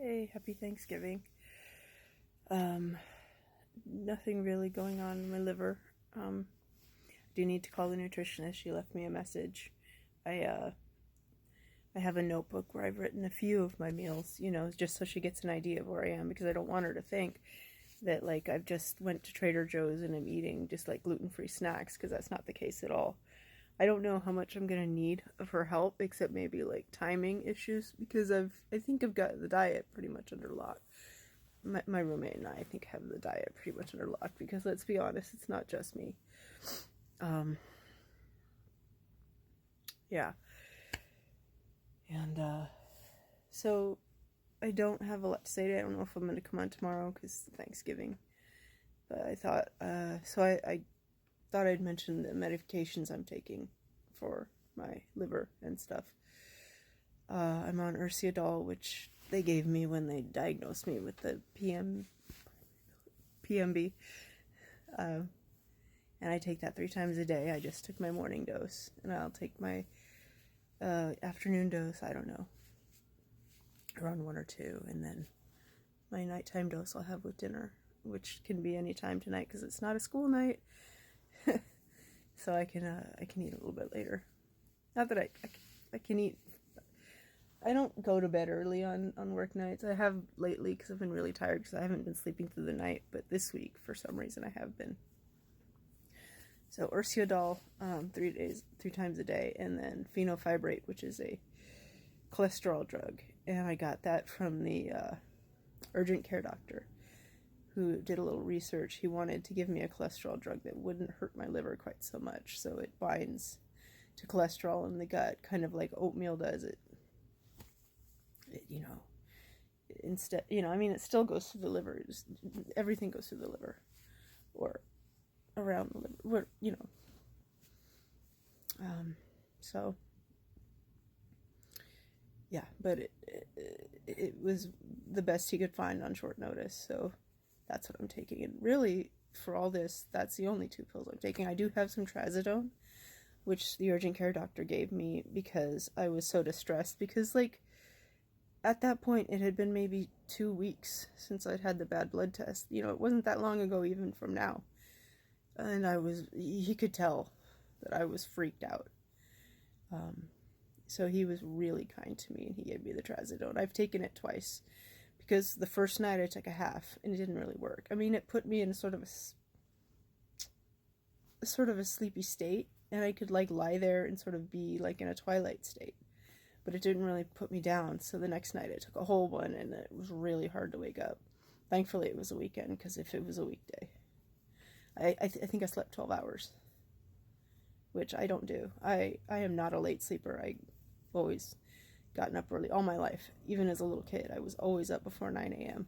Hey, happy Thanksgiving. Um, Nothing really going on in my liver. Do need to call the nutritionist. She left me a message. I I have a notebook where I've written a few of my meals, just so she gets an idea of where I am because I don't want her to think that like I've just went to Trader Joe's and I'm eating just like gluten-free snacks because that's not the case at all. I don't know how much I'm gonna need of her help except maybe like timing issues because I think I've got the diet pretty much under lock. My roommate and I think have the diet pretty much under lock because let's be honest, it's not just me. Um, yeah, and so I don't have a lot to say today. I don't know if I'm going to come on tomorrow because Thanksgiving. But I thought, I thought I'd mention the medications I'm taking for my liver and stuff. I'm on Urciadol, which they gave me when they diagnosed me with the PMB. And I take that 3 times a day. I just took my morning dose, and I'll take my afternoon dose, I don't know, around 1 or 2, and then my nighttime dose I'll have with dinner, which can be any time tonight because it's not a school night. So I can eat a little bit later. Not that I can eat. I don't go to bed early on work nights. I have lately because I've been really tired because I haven't been sleeping through the night, but this week for some reason I have been. So Urciadol 3 times a day, and then fenofibrate, which is a cholesterol drug, and I got that from the urgent care doctor who did a little research. He wanted to give me a cholesterol drug that wouldn't hurt my liver quite so much, so it binds to cholesterol in the gut, kind of like oatmeal does. Instead, it still goes through the liver. Everything goes through the liver, or around the liver, so yeah, but it was the best he could find on short notice, so that's what I'm taking. And really, for all this, that's the only 2 pills I'm taking. I do have some trazodone, which the urgent care doctor gave me because I was so distressed, because like at that point it had been maybe 2 weeks since I'd had the bad blood test. It wasn't that long ago even from now. And he could tell that I was freaked out. So he was really kind to me and he gave me the trazodone. I've taken it twice because the first night I took a half and it didn't really work. I mean, it put me in sort of a sleepy state, and I could like lie there and sort of be like in a twilight state, but it didn't really put me down. So the next night I took a whole one and it was really hard to wake up. Thankfully it was a weekend, because if it was a weekday, I think I slept 12 hours, which I don't do. I am not a late sleeper. I've always gotten up early all my life. Even as a little kid, I was always up before 9 a.m.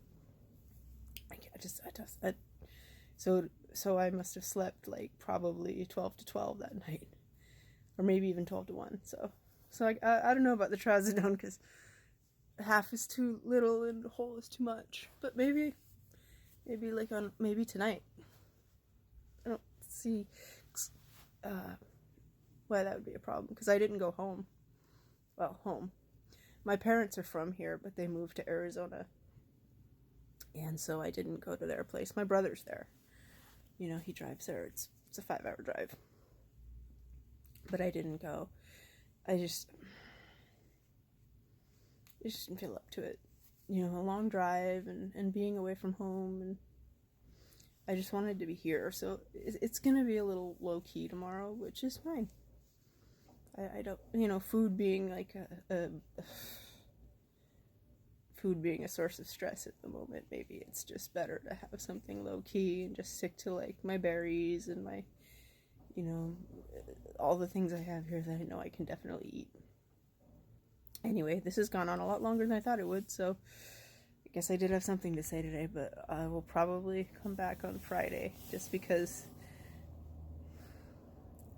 So I must have slept like probably 12 to 12 that night, or maybe even 12 to 1. So I don't know about the trazodone, because half is too little and whole is too much. But maybe tonight. I don't see why that would be a problem, because I didn't go home. Well, home. My parents are from here, but they moved to Arizona, and so I didn't go to their place. My brother's there. He drives there. It's a 5-hour drive. But I didn't go. I just didn't feel up to it. A long drive and being away from home, and I just wanted to be here. So it's going to be a little low-key tomorrow, which is fine. I don't, food being like food being a source of stress at the moment, maybe it's just better to have something low-key and just stick to like my berries and my, all the things I have here that I know I can definitely eat. Anyway, this has gone on a lot longer than I thought it would, so I guess I did have something to say today, but I will probably come back on Friday, just because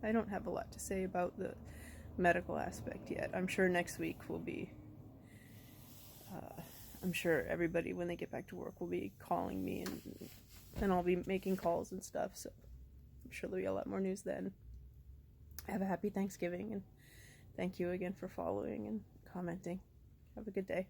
I don't have a lot to say about the medical aspect yet. I'm sure next week will be, I'm sure everybody, when they get back to work, will be calling me, and I'll be making calls and stuff, so I'm sure there'll be a lot more news then. Have a happy Thanksgiving, and thank you again for following and commenting. Have a good day.